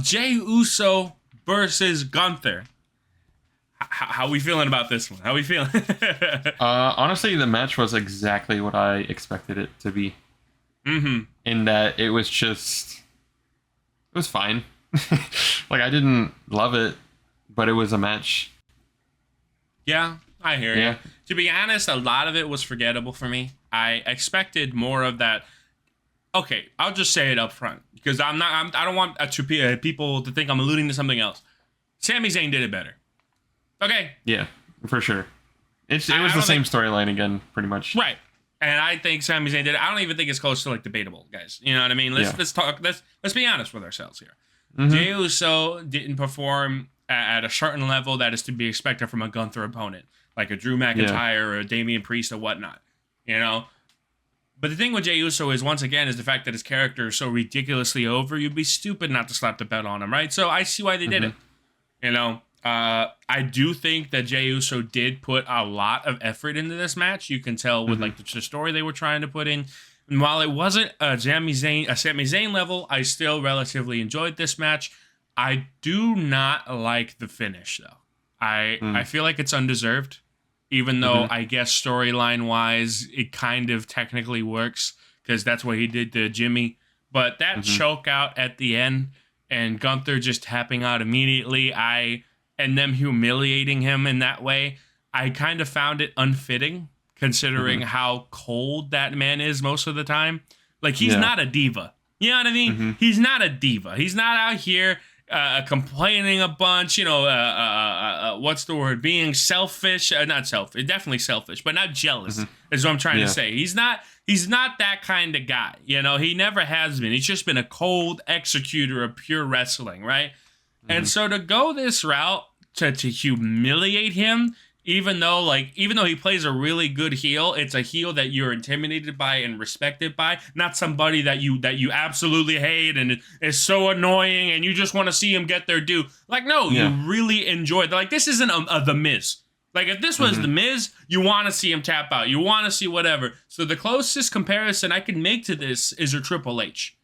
Jey Uso versus Gunther. How we feeling about this one? How we feeling? Honestly, the match was exactly what I expected it to be. Mm-hmm. In that it was fine. Like, I didn't love it, but it was a match. Yeah, I hear you. To be honest, a lot of it was forgettable for me. I expected more of that. Okay, I'll just say it up front because I don't want people to think I'm alluding to something else. Sami Zayn did it better. Okay. Yeah, for sure. It was the same storyline again, pretty much. Right. And I think Sami Zayn did it. I don't even think it's close to like debatable, guys. You know what I mean? Let's talk. Let's be honest with ourselves here. Mm-hmm. Jey Uso didn't perform at a certain level that is to be expected from a Gunther opponent, like a Drew McIntyre or a Damian Priest or whatnot. You know. But the thing with Jey Uso is, once again, is the fact that his character is so ridiculously over. You'd be stupid not to slap the belt on him, right? So I see why they did it. You know. I do think that Jey Uso did put a lot of effort into this match. You can tell with like the story they were trying to put in. And while it wasn't a Sami Zayn level, I still relatively enjoyed this match. I do not like the finish though. I feel like it's undeserved, even though I guess storyline wise it kind of technically works because that's what he did to Jimmy. But that choke out at the end and Gunther just tapping out immediately, and them humiliating him in that way, I kind of found it unfitting considering how cold that man is most of the time. Like, he's not a diva. You know what I mean? He's not a diva. He's not out here complaining a bunch, you know, what's the word? Being selfish. Not selfish. Definitely selfish, but not jealous is what I'm trying to say. He's not that kind of guy. You know, he never has been. He's just been a cold executor of pure wrestling, right? And so to go this route to humiliate him, even though he plays a really good heel, it's a heel that you're intimidated by and respected by, not somebody that you absolutely hate and is so annoying and you just want to see him get their due. Like, no, you really enjoy it. Like, this isn't The Miz. Like, if this was The Miz, you want to see him tap out. You want to see whatever. So the closest comparison I can make to this is a Triple H.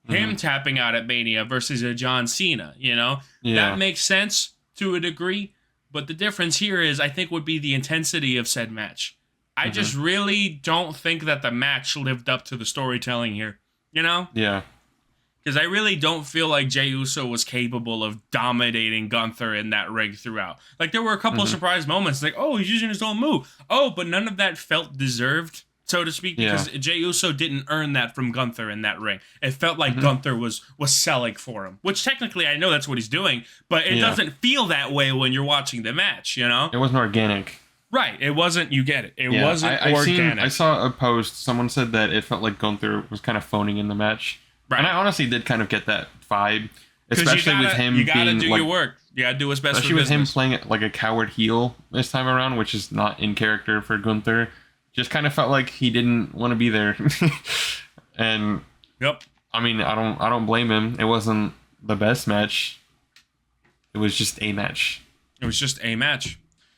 Him tapping out at Mania versus a John Cena, you know? That makes sense to a degree. But the difference here is, I think, would be the intensity of said match. I just really don't think that the match lived up to the storytelling here, you know? Yeah. Because I really don't feel like Jey Uso was capable of dominating Gunther in that ring throughout. Like, there were a couple of surprise moments, like, oh, he's using his own move. Oh, but none of that felt deserved, so to speak, because Jey Uso didn't earn that from Gunther in that ring. It felt like Gunther was selling for him, which technically I know that's what he's doing, but it doesn't feel that way when you're watching the match, you know? It wasn't organic. Right, it wasn't, you get it. It wasn't organic. I saw a post, someone said that it felt like Gunther was kind of phoning in the match. Right. And I honestly did kind of get that vibe, especially with him being... You gotta do your work. You gotta do what's best for business. Especially with him playing like a coward heel this time around, which is not in character for Gunther. Just kind of felt like he didn't want to be there. And I mean, I don't blame him. It wasn't the best match. It was just a match.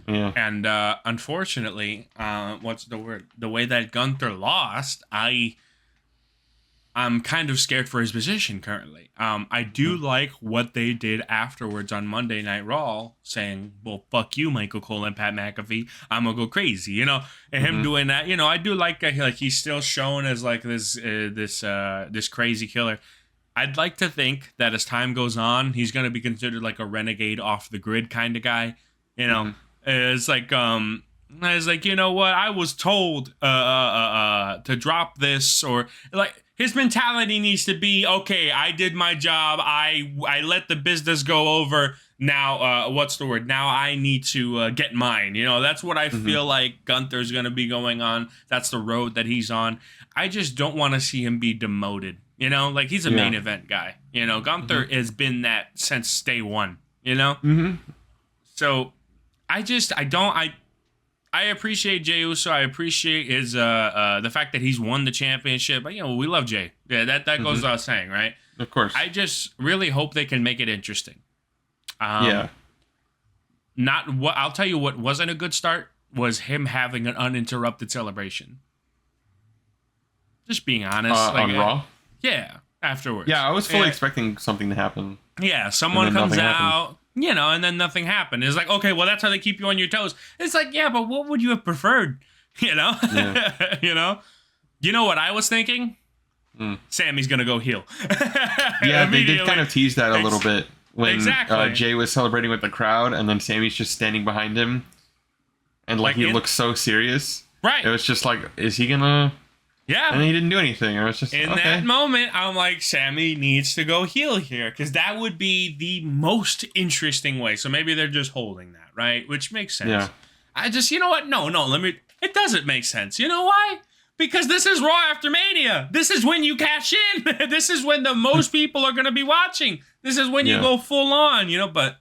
Yeah. And unfortunately, what's the word? The way that Gunther lost, I'm kind of scared for his position currently. I do like what they did afterwards on Monday Night Raw, saying, well, fuck you, Michael Cole and Pat McAfee. I'm going to go crazy, you know? And him doing that, you know, I do like he's still shown as like this crazy killer. I'd like to think that as time goes on, he's going to be considered like a renegade off the grid kind of guy, you know? It's like, you know what? I was told to drop this, or like, his mentality needs to be, okay, I did my job. I let the business go over. Now, what's the word? Now I need to get mine. You know, that's what I feel like Gunther's going to be going on. That's the road that he's on. I just don't want to see him be demoted. You know, like, he's a main event guy. You know, Gunther has been that since day one, you know? So I appreciate Jey Uso. I appreciate his the fact that he's won the championship. But, you know, we love Jey. Yeah, that goes without saying, right? Of course. I just really hope they can make it interesting. I'll tell you what wasn't a good start was him having an uninterrupted celebration. Just being honest. On Raw? Yeah, afterwards. Yeah, I was fully expecting something to happen. Yeah, someone comes out, and then nothing happened. It's like, okay, well, that's how they keep you on your toes. It's like, yeah, but what would you have preferred? Yeah. You know what I was thinking? Sammy's gonna go heel. Yeah, they did kind of tease that a little bit when Jay was celebrating with the crowd, and then Sammy's just standing behind him, and he looks so serious. Right. It was just like, is he gonna? Yeah. And he didn't do anything. It was just in that moment, I'm like, Sammy needs to go heel here, because that would be the most interesting way. So maybe they're just holding that, right? Which makes sense. Yeah. I just, you know what? No, it doesn't make sense. You know why? Because this is Raw after Mania. This is when you cash in. This is when the most people are going to be watching. This is when you go full on, but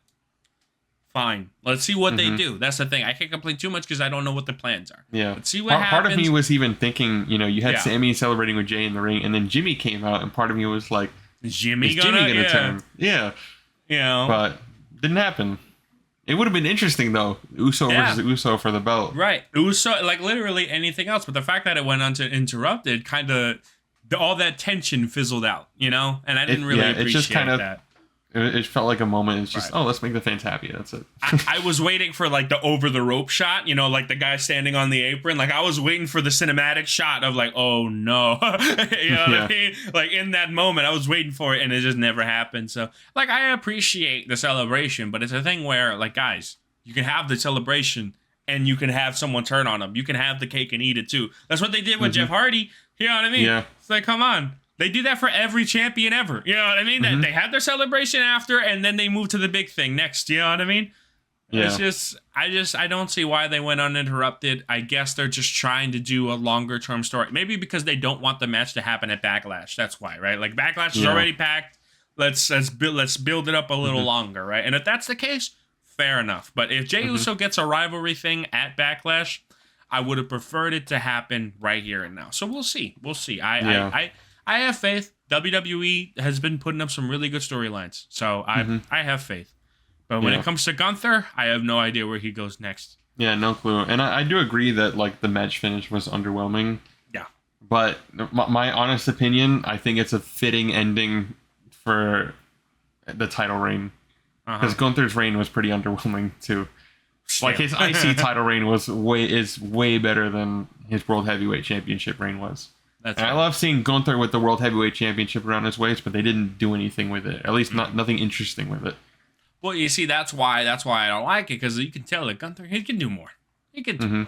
fine. Let's see what they do. That's the thing. I can't complain too much because I don't know what the plans are. Yeah. Let's see what happens. Part of me was even thinking, you had Sammy celebrating with Jay in the ring, and then Jimmy came out, and part of me was like, is Jimmy gonna turn? Yeah. But didn't happen. It would have been interesting, though. Uso versus Uso for the belt. Right. Uso, literally anything else. But the fact that it went on to Interrupted, kind of, all that tension fizzled out, And I didn't really appreciate just that. It felt like a moment. It's just, let's make the fans happy. That's it. I was waiting for, the over-the-rope shot, the guy standing on the apron. I was waiting for the cinematic shot of, oh, no. You know what I mean? In that moment, I was waiting for it, and it just never happened. So, I appreciate the celebration, but it's a thing where, guys, you can have the celebration, and you can have someone turn on them. You can have the cake and eat it, too. That's what they did with Jeff Hardy. You know what I mean? Yeah. It's come on. They do that for every champion ever. You know what I mean? They had their celebration after, and then they move to the big thing next. You know what I mean? Yeah. It's just, I don't see why they went uninterrupted. I guess they're just trying to do a longer term story. Maybe because they don't want the match to happen at Backlash. That's why, right? Backlash is already packed. Let's build it up a little longer, right? And if that's the case, fair enough. But if Jey Uso gets a rivalry thing at Backlash, I would have preferred it to happen right here and now. So we'll see. I have faith. WWE has been putting up some really good storylines, so I have faith. But when it comes to Gunther, I have no idea where he goes next. Yeah, no clue. And I do agree that the match finish was underwhelming. Yeah. But my honest opinion, I think it's a fitting ending for the title reign, because Gunther's reign was pretty underwhelming too. His IC title reign is way better than his World Heavyweight Championship reign was. I love seeing Gunther with the World Heavyweight Championship around his waist, but they didn't do anything with it. At least nothing interesting with it. Well, you see, that's why I don't like it, because you can tell that Gunther, he can do more. He can do more.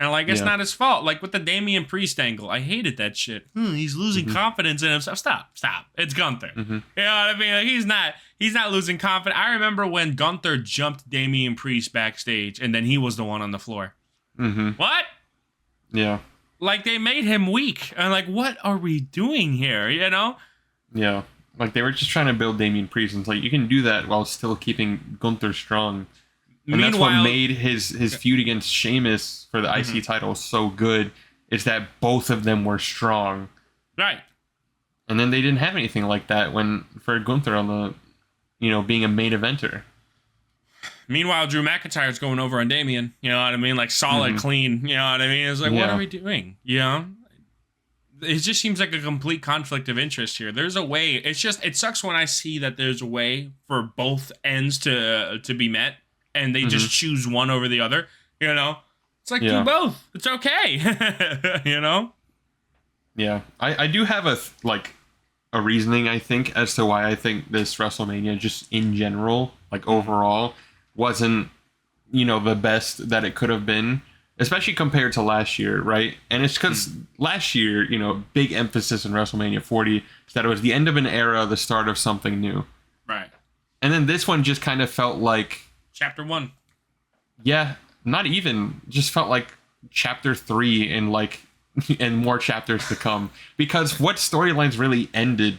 And it's not his fault. With the Damian Priest angle, I hated that shit. He's losing confidence in himself. Stop. It's Gunther. You know what I mean? He's not losing confidence. I remember when Gunther jumped Damian Priest backstage, and then he was the one on the floor. What? Yeah. They made him weak. And what are we doing here, Yeah. They were just trying to build Damian Priest. And it's you can do that while still keeping Gunther strong. And that's what made his feud against Sheamus for the IC title so good, is that both of them were strong. Right. And then they didn't have anything like that for Gunther on the, being a main eventer. Meanwhile, Drew McIntyre's going over on Damian. You know what I mean? Solid, clean. You know what I mean? It's what are we doing? It just seems like a complete conflict of interest here. There's a way. It sucks when I see that there's a way for both ends to be met, and they just choose one over the other. It's do both. It's okay. Yeah, I do have a reasoning, I think, as to why I think this WrestleMania, just in general, overall, wasn't, the best that it could have been, especially compared to last year, right? And it's because last year, big emphasis in WrestleMania 40 is that it was the end of an era, the start of something new. Right. And then this one just kind of felt like... Chapter 1. Yeah, not even. Just felt like Chapter 3 and more chapters to come. Because what storylines really ended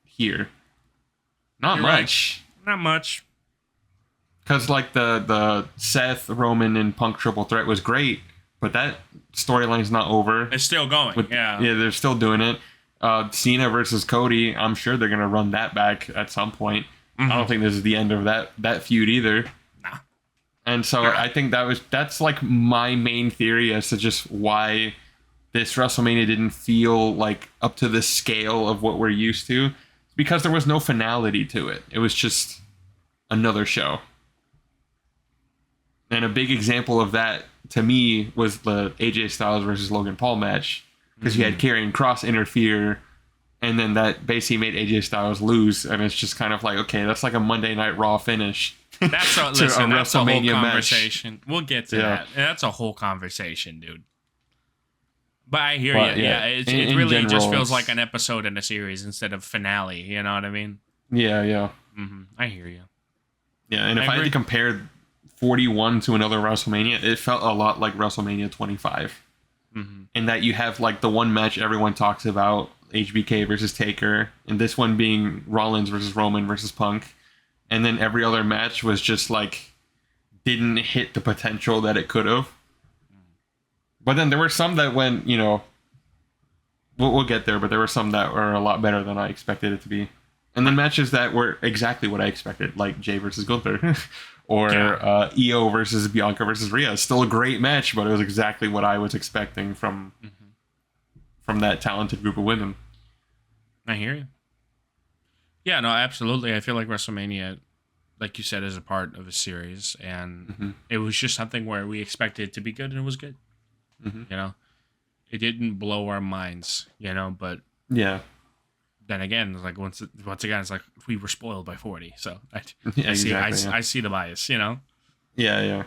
here? Not much. Right. Not much. Because the Seth, Roman, and Punk triple threat was great, but that storyline's not over. It's still going. Yeah, they're still doing it. Cena versus Cody, I'm sure they're gonna run that back at some point. I don't think this is the end of that feud either. Nah. And so I think that's my main theory as to just why this WrestleMania didn't feel up to the scale of what we're used to. because there was no finality to it. It was just another show. And a big example of that to me was the AJ Styles versus Logan Paul match, because you had Karrion Kross interfere, and then that basically made AJ Styles lose, and it's just kind of like, okay, that's like a Monday Night Raw finish. That's a whole conversation. Match. We'll get to that. That's a whole conversation, dude. But I hear you. Yeah, it really general, just feels like an episode in a series instead of finale. You know what I mean? Yeah. I hear you. Yeah, and if I had to compare 41 to another WrestleMania, it felt a lot like WrestleMania 25. In that you have like the one match everyone talks about, HBK versus Taker, and this one being Rollins versus Roman versus Punk, and then every other match was just like didn't hit the potential that it could have. But then there were some that went, you know, we'll get there, but there were some that were a lot better than I expected it to be. And then matches that were exactly what I expected, like Jay versus Gunther. Or Io versus Bianca versus Rhea. Still a great match, but it was exactly what I was expecting from that talented group of women. I hear you. Yeah, no, absolutely. I feel like WrestleMania, like you said, is a part of a series, and it was just something where we expected it to be good, and it was good. You know, it didn't blow our minds, you know, but yeah. Then again, like once again, it's like we were spoiled by 40, so I see the bias, you know. Yeah.